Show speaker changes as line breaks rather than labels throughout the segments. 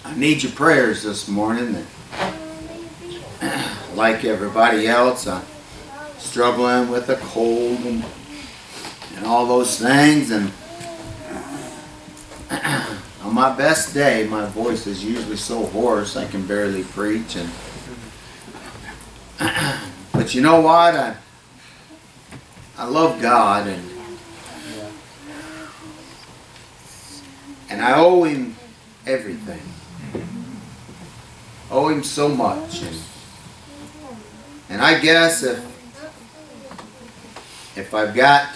I need your prayers this morning. Like everybody else, I'm struggling with a cold and all those things. And on my best day, my voice is usually so hoarse I can barely preach. But you know what? I love God, and I owe Him everything. Owe Him so much. And I guess if I've got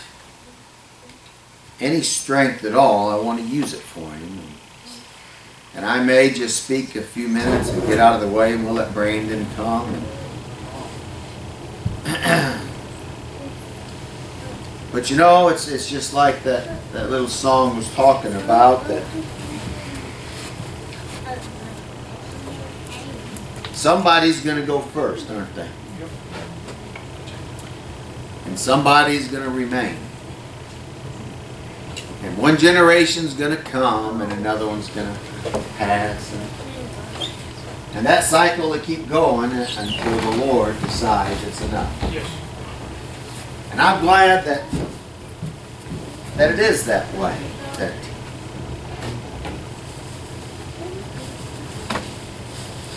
any strength at all, I want to use it for Him. And I may just speak a few minutes and get out of the way, and we'll let Brandon come. But you know, it's just like that little song was talking about, that somebody's going to go first, aren't they? And somebody's going to remain. And one generation's going to come and another one's going to pass. And that cycle will keep going until the Lord decides it's enough.
Yes.
And I'm glad that it is that way. That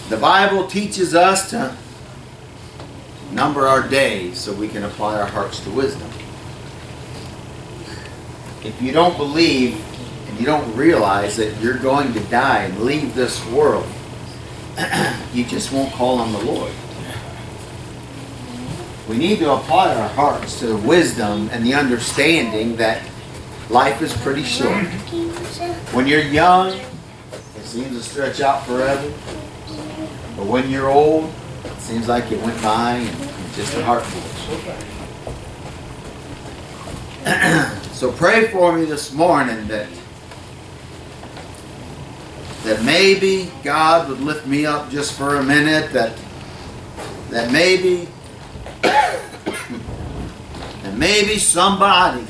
the Bible teaches us to number our days so we can apply our hearts to wisdom. If you don't believe and you don't realize that you're going to die and leave this world, you just won't call on the Lord. We need to apply our hearts to the wisdom and the understanding that life is pretty short. When you're young, it seems to stretch out forever. But when you're old, it seems like it went by and it's just a heartbeat. So pray for me this morning that maybe God would lift me up just for a minute, that maybe somebody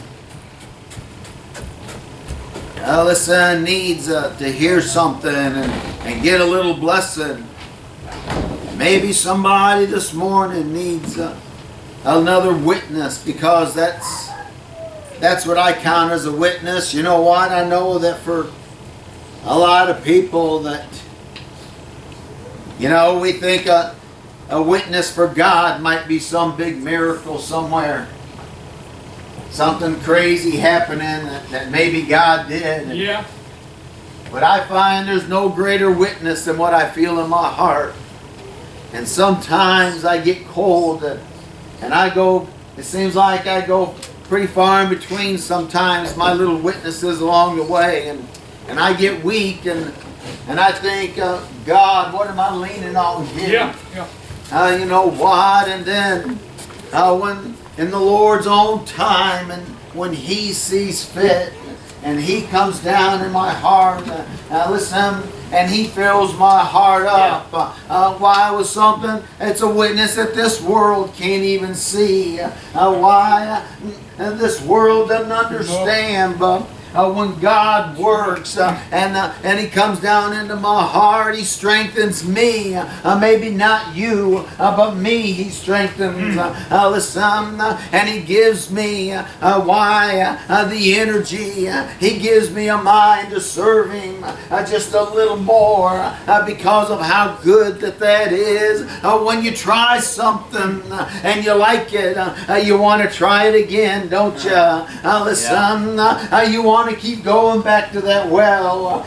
needs to hear something and get a little blessing. Maybe somebody this morning needs another witness, because that's what I count as a witness. You know what? I know that for a lot of people that, we think a witness for God might be some big miracle somewhere. Something crazy happening that maybe God did.
Yeah.
But I find there's no greater witness than what I feel in my heart. And sometimes I get cold and I go, it seems like I go pretty far in between sometimes my little witnesses along the way. And I get weak and I think, God, what am I leaning on here?
Yeah.
You know what? And then when in the Lord's own time and when He sees fit and He comes down in my heart, listen, and He fills my heart up. Why was something? It's a witness that this world can't even see. Why this world doesn't understand, but when God works and He comes down into my heart, He strengthens me. Maybe not you, but me He strengthens. Listen, and He gives me the energy. He gives me a mind to serve Him just a little more because of how good that is. When you try something and you like it, you want to try it again, don't you? Listen, you want to keep going back to that well.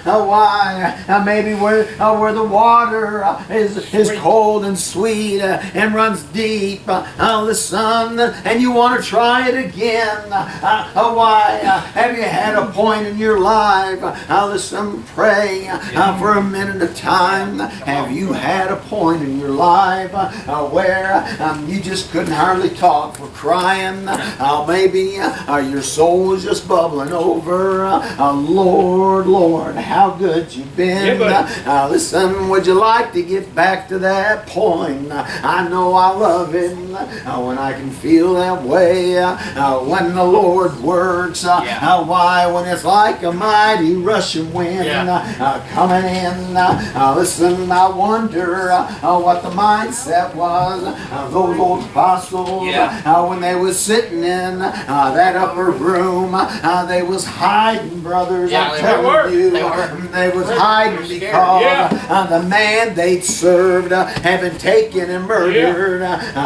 Why? Maybe where the water is cold and sweet and runs deep. Listen, and you want to try it again. Why? Have you had a point in your life? Listen, pray for a minute of time. Have you had a point in your life where you just couldn't hardly talk for crying? Maybe your soul was just bubbling over. over. Lord, Lord, how good you've been.
Yeah,
Listen, would you like to get back to that point? I know I love it when I can feel that way. When the Lord works. Why? When it's like a mighty rushing wind coming in. Listen, I wonder what the mindset was of those old apostles when they was sitting in that upper room. They was hiding, brothers. I'm telling you, they was hiding because the man they'd served had been taken and murdered.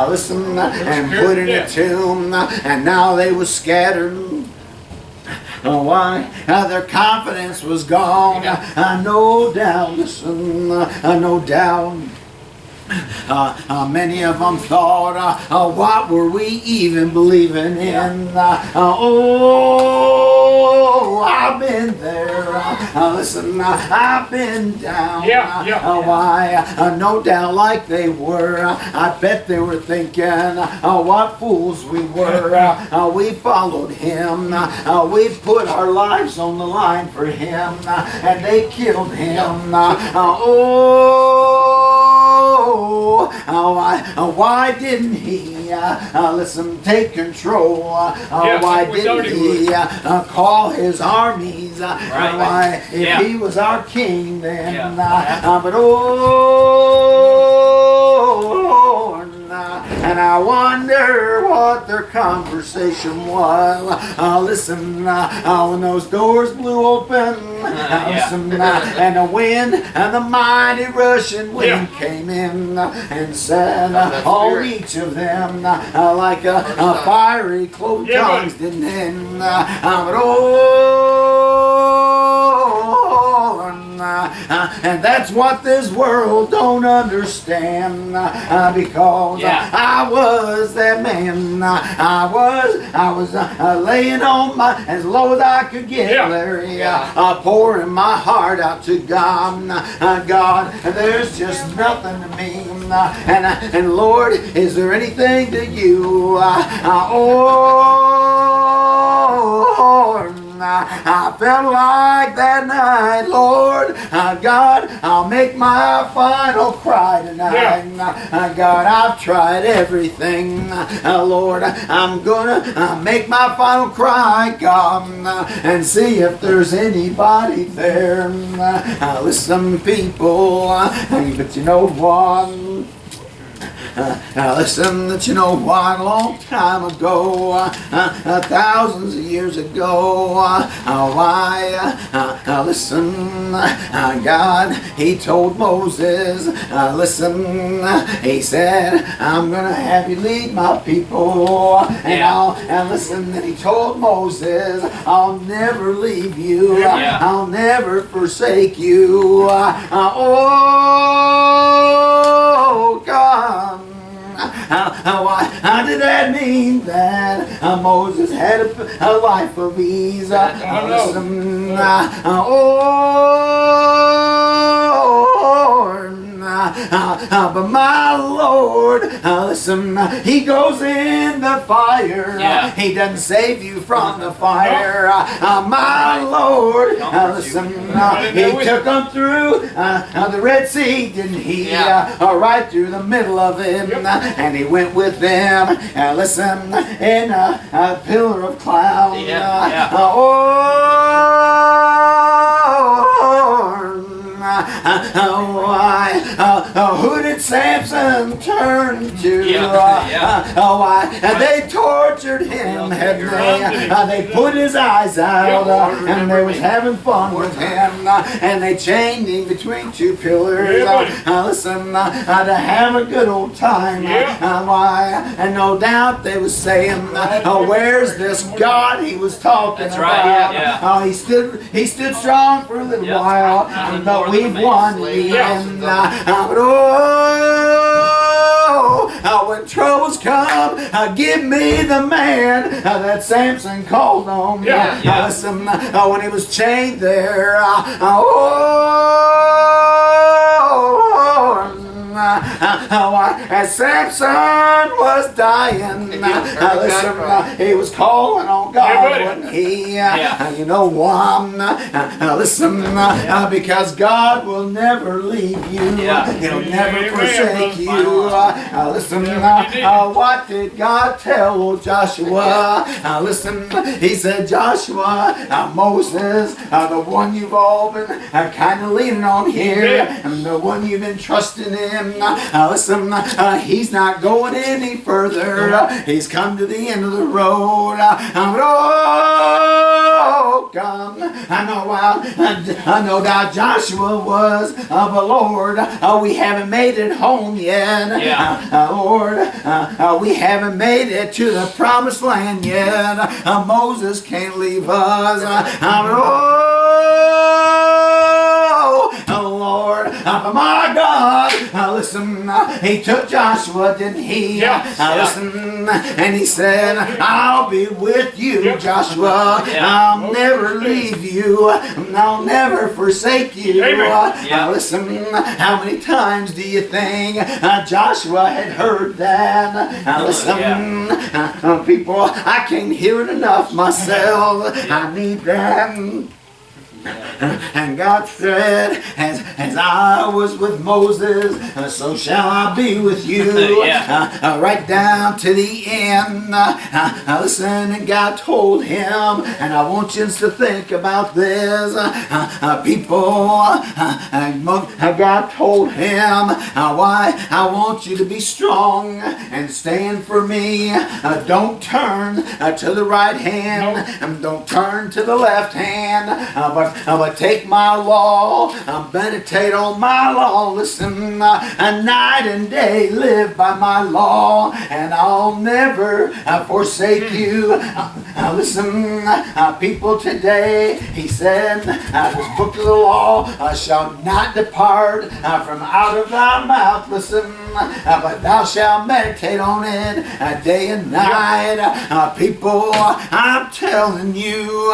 Listen, and put in a tomb, and now they was scattered. Why? Their confidence was gone. No doubt, listen, no doubt. Many of them thought, what were we even believing in? I've been there. Listen, I've been down. Why? No doubt like they were. I bet they were thinking, what fools we were. We followed him. We put our lives on the line for him. And they killed him. Why didn't he listen, take control? Why didn't he call his armies? Why, if he was our king then? But and I wonder what their conversation was. Listen, when those doors blew open, listen, and the wind and the mighty rushing wind came in and said on each of them like a fiery clothed tongues didn't end. But and that's what this world don't understand, because I was that man. I was laying on my as low as I could get, Larry, pouring my heart out to God. God, there's just nothing to me, and Lord, is there anything to you? I felt like that night, Lord, God, I'll make my final cry tonight. God, I've tried everything, Lord, I'm gonna make my final cry, God, and see if there's anybody there. Listen, people, but you know what? Listen, that you know what, a long time ago, thousands of years ago, listen, God, he told Moses, listen, he said, I'm going to have you lead my people, and listen, and he told Moses, I'll never leave you, I'll never forsake you, oh, God. How did that mean that Moses had a life of ease? But my Lord, listen, he goes in the fire. He doesn't save you from the fire. My Lord, listen, he took them through the Red Sea, didn't he? Right through the middle of it. And he went with them, listen, in a pillar of cloud. Who did Samson turn to? They tortured him, they put his eyes out, and they was having fun with him, and they chained him between two pillars, listen, to have a good old time. And no doubt they was saying, where's this God he was talking about? He stood strong for a little while, but we've won in the end. When troubles come, give me the man that Samson called on. Listen, when he was chained as Samson was dying, listen, he was calling on God, wasn't he? You know why? Listen, because God will never leave you. He'll never forsake you. Listen, what did God tell old Joshua? Listen, he said, Joshua, Moses, the one you've all been kind of leaning on here, and the one you've been trusting in, listen, he's not going any further. He's come to the end of the road. Oh, God, I know that Joshua was, but Lord, we haven't made it home yet. Lord, we haven't made it to the promised land yet. Moses can't leave us. Oh, Lord, my God, listen, he took Joshua, didn't he? Listen, and he said, I'll be with you, Joshua. I'll never leave you. I'll never forsake you. Listen, how many times do you think Joshua had heard that? Listen, people, I can't hear it enough myself. I need that. And God said, as I was with Moses, so shall I be with you. Right down to the end. Listen, and God told him, and I want you to think about this. People, God told him, why I want you to be strong and stand for me. Don't turn to the right hand, and don't turn to the left hand, but take my law, meditate on my law, listen, night and day live by my law, and I'll never forsake you. Listen, people, today, he said, this book of the law shall not depart from out of thy mouth, listen, but thou shalt meditate on it day and night. People, I'm telling you,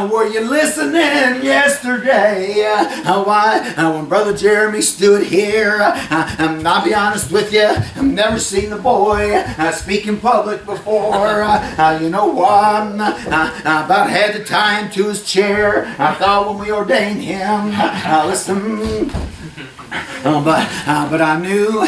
were you listening yesterday? When Brother Jeremy stood here, I'll be honest with you, I've never seen the boy speak in public before. You know what? About had to tie him to his chair. I thought when we ordained him, listen. But I knew,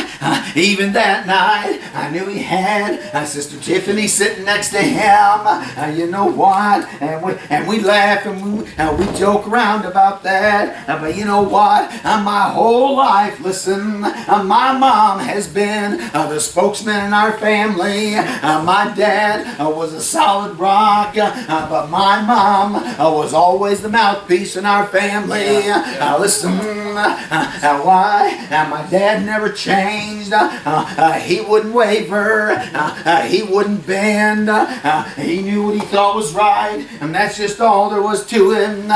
even that night, I knew he had Sister Tiffany sitting next to him. You know what? And we laugh and we joke around about that. But you know what? My whole life, listen, my mom has been the spokesman in our family. My dad was a solid rock, but my mom was always the mouthpiece in our family. Listen, why? My dad never changed. He wouldn't waver. He wouldn't bend. He knew what he thought was right, and that's just all there was to him.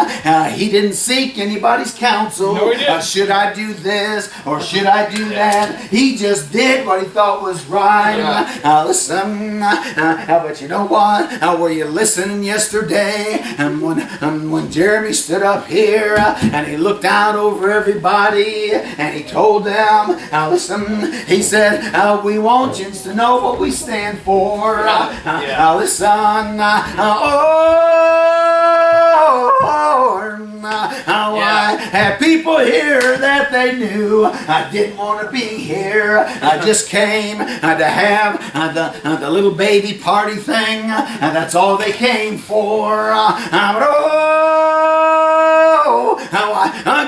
He didn't seek anybody's counsel.
No, he didn't.
Should I do this or should I do that? He just did what he thought was right. Listen, but you know what? Were you listening yesterday? And when Jeremy stood up here and he looked out over everybody and he told them, listen, he said, we want you to know what we stand for. Listen, I had people here that they knew I didn't want to be here. I just came to have the little baby party thing, and that's all they came for.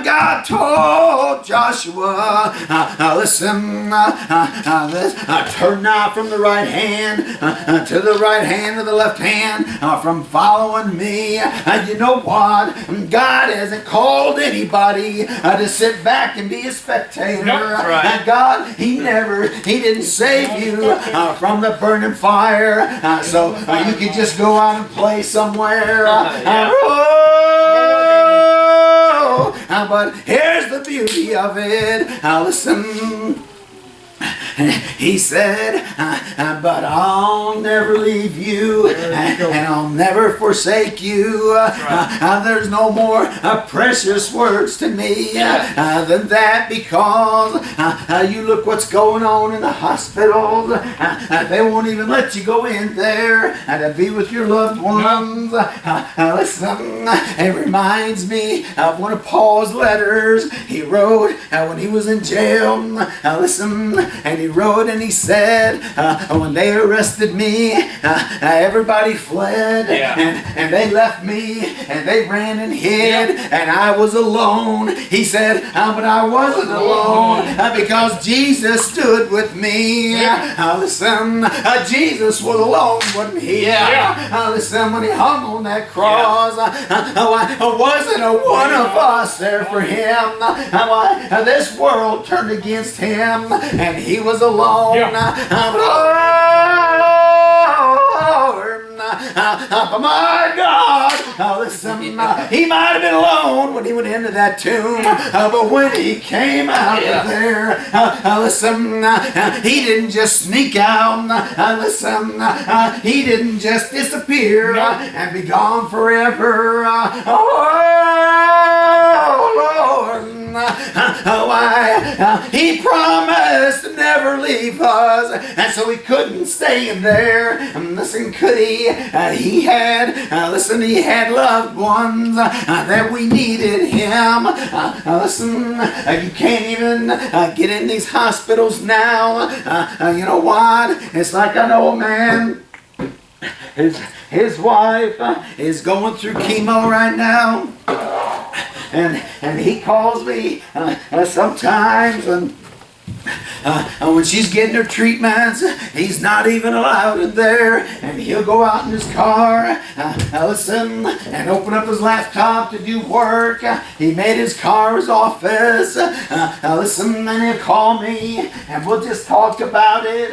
God told Joshua, listen, turn not from the right hand to the right hand or the left hand from following me. You know what? God hasn't called anybody to sit back and be a spectator.
Nope, right.
God, He didn't save you from the burning fire, so you could just go out and play somewhere. But here's the beauty of it. Listen. He said, but I'll never leave you, and I'll never forsake you. There's no more precious words to me than that, because you look what's going on in the hospitals. They won't even let you go in there to be with your loved ones. Listen, it reminds me of one of Paul's letters he wrote when he was in jail. Listen, and he wrote and he said, when they arrested me, everybody fled, and they left me, and they ran and hid, and I was alone. He said, but I wasn't alone, because Jesus stood with me. Listen, Jesus was alone, wasn't he? Listen, when he hung on that cross, wasn't a one of us there for him. This world turned against him, and he was alone. My God, listen, he might have been alone when he went into that tomb, but when he came out of there, listen, he didn't just sneak out. Listen, he didn't just disappear and be gone forever. He promised to never leave us, and so he couldn't stay in there. Listen, could he? He had loved ones that we needed him. Listen, you can't even get in these hospitals now. You know what? It's like I know a man. His wife is going through chemo right now. And he calls me sometimes, and when she's getting her treatments, he's not even allowed in there, and he'll go out in his car, listen, and open up his laptop to do work. He made his car his office. Listen, and he'll call me, and we'll just talk about it.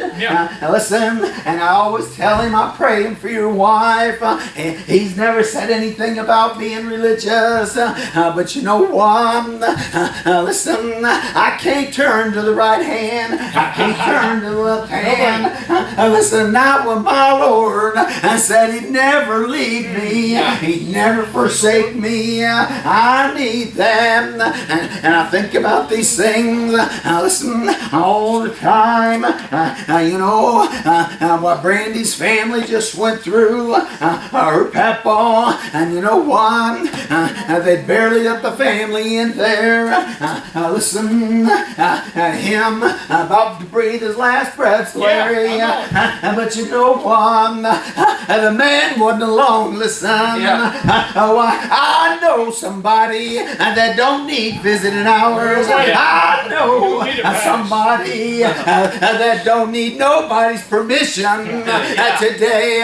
Listen, and I always tell him, I'm praying for your wife. He's never said anything about being religious, but you know what? Listen, I can't turn to the right hand. I can't turn to the left hand. Listen, not when my Lord said he'd never leave me. He'd never forsake me. I need them. And I think about these things, listen, all the time. You know, what Brandy's family just went through, her papa, and you know what? They barely got the family in there. Listen, him about to breathe his last breath, Larry. But you know what? The man wasn't alone. Listen, I know somebody that don't need visiting hours. I know somebody that don't need nobody's permission today.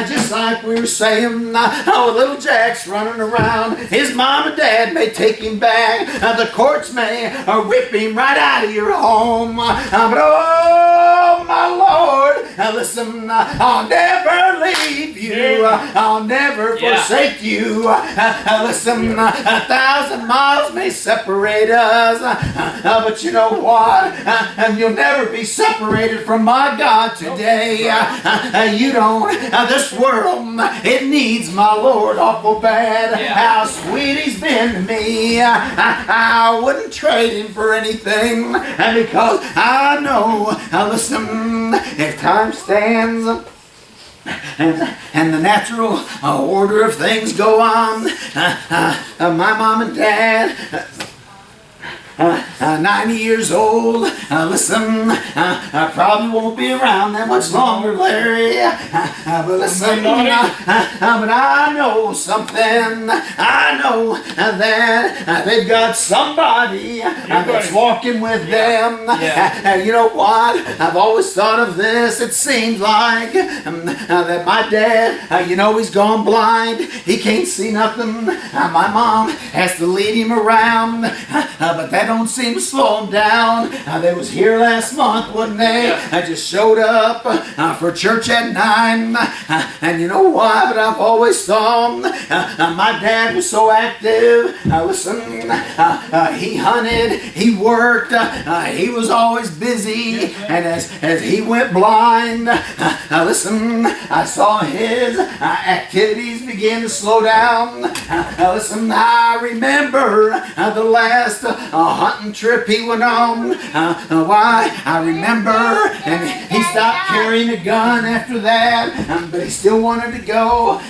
Just like we were saying, little Jack's running around. His mom and dad may take him back. The courts may rip him right out of your home. But oh, my Lord, listen, I'll never leave you. I'll never forsake you. Listen, 1,000 miles may separate us, but you know what? And you'll never be separated from my God today. You don't. This world, it needs my Lord awful bad. How sweet he's been to me. I wouldn't trade him for anything, because I know, listen, if time stands and the natural order of things go on, my mom and dad, 90 years old, listen, I probably won't be around that much longer, Larry, but listen, but I know something. I know that they've got somebody that's walking with them. You know what? I've always thought of this. It seems like that my dad, you know, he's gone blind. He can't see nothing. My mom has to lead him around, but that that don't seem to slow them down. They was here last month, wasn't they? I just showed up for church at 9. And you know why? But I've always thought my dad was so active. Listen, he hunted, he worked, he was always busy. And as he went blind, listen, I saw his activities begin to slow down. Listen, I remember the last hunting trip he went on. Why? I remember, and he stopped carrying a gun after that, but he still wanted to go.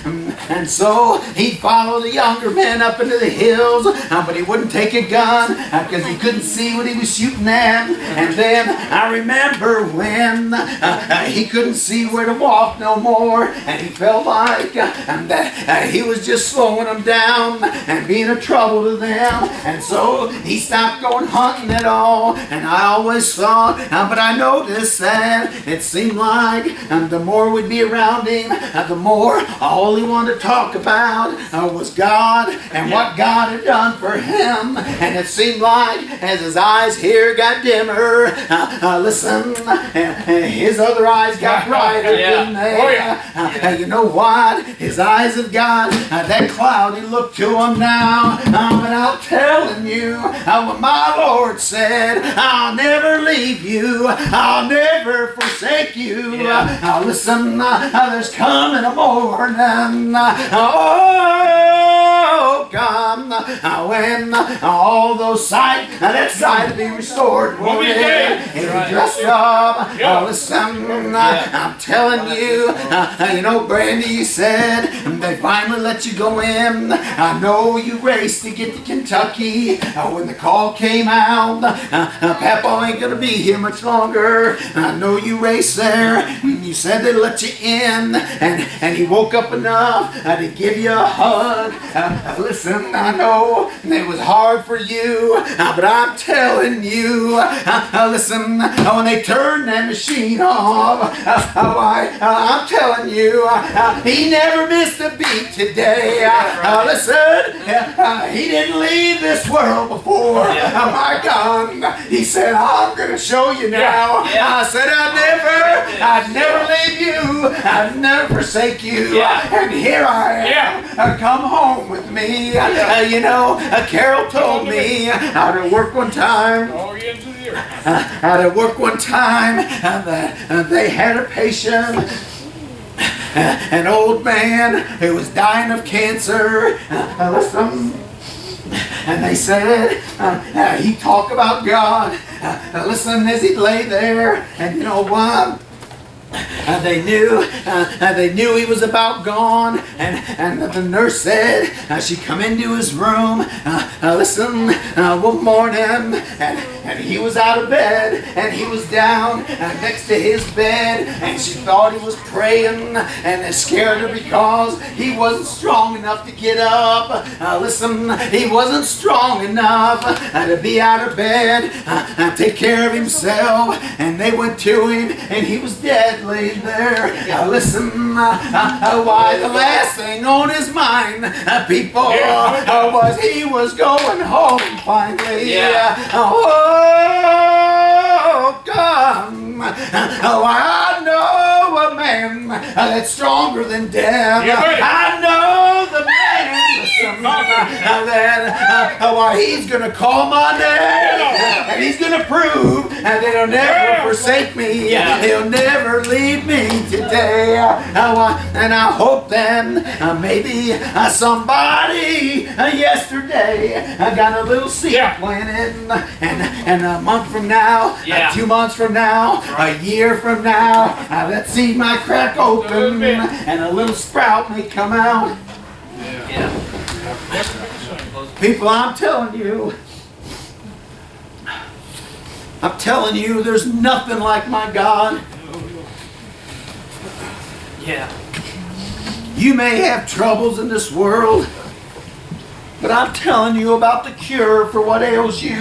And so he followed the younger men up into the hills, but he wouldn't take a gun because he couldn't see what he was shooting at. And then I remember when he couldn't see where to walk no more, and he felt like that he was just slowing them down and being a trouble to them. And so he stopped going hunting at all. And I always thought, but I noticed that it seemed like the more we'd be around him, the more all he wanted to talk about was God and what God had done for him. And it seemed like as his eyes here got dimmer, listen, his other eyes got brighter, didn't they?
Oh, yeah.
You know what? His eyes have got that cloudy look to them now. But I'm telling you, what my Lord said, I'll never leave you, I'll never forsake you. Listen, there's coming a morning, oh God, when all those sight, that sight will be restored.
Won't be dead.
It'll be dressed up. Listen, I'm telling you, you know, Brandy, you said they finally let you go in. I know you raced to get to Kentucky. When the call came out, Papa ain't gonna be here much longer. I know you raced there. You said they let you in, and he woke up enough to give you a hug. Listen, I know it was hard for you, but I'm telling you, listen, when they turned that machine off, I'm telling you, he never missed a beat today. Listen, he didn't leave this world before. My God, he said, I'm going to show you now. I said, I'd never leave you. I'd never forsake you. And here I am. Come home with me. You know, Carol told me out at work one time. Out at work one time, they had a patient, an old man who was dying of cancer. And they said, he talked about God. Listen, as he lay there, and you know what? They knew he was about gone, and the nurse said she come into his room. Listen, one morning, and he was out of bed, and he was down next to his bed, and she thought he was praying, and it scared her because he wasn't strong enough to get up. Listen, he wasn't strong enough to be out of bed and take care of himself, and they went to him, and he was dead laid there. Listen, why the last thing on his mind, people, was he was going home finally. Oh, God. I know a man that's stronger than death. I know the man that why he's going to call my name, and he's going to prove that he'll never forsake me. He'll never leave me today. And I hope then maybe somebody yesterday got a little seed planted, and a month from now, 2 months from now, a year from now, that seed might crack open and a little sprout may come out. People, I'm telling you, there's nothing like my God. You may have troubles in this world, but I'm telling you about the cure for what ails you.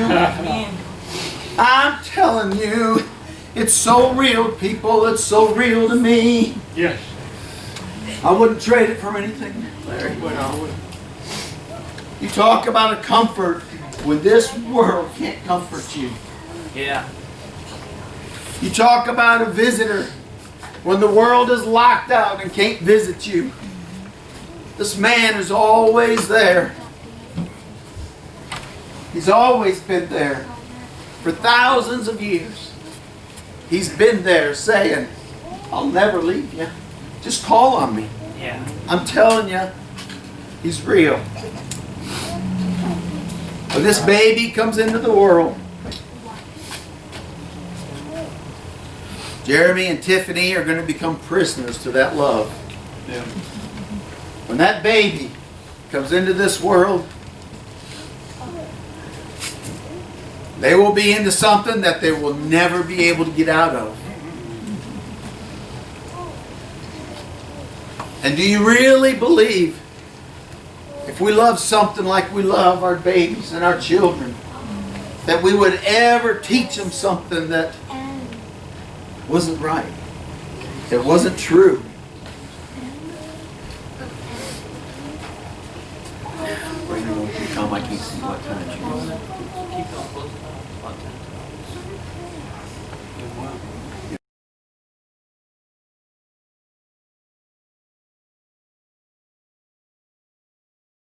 I'm telling you, it's so real, people. It's so real to me.
Yes.
I wouldn't trade it for anything, Larry. You talk about a comfort. when this world can't comfort you.
Yeah.
You talk about a visitor when the world is locked out and can't visit you. This man is always there. He's always been there. For thousands of years, He's been there saying, I'll never leave you. Just call on me.
Yeah.
I'm telling you, He's real. When this baby comes into the world, Jeremy and Tiffany are going to become prisoners to that love.
Yeah.
When that baby comes into this world, they will be into something that they will never be able to get out of. And do you really believe if we love something like we love our babies and our children, that we would ever teach them something that wasn't right, that wasn't true? Brandon, won't you come? I can't see what time it is.
Keep them close enough.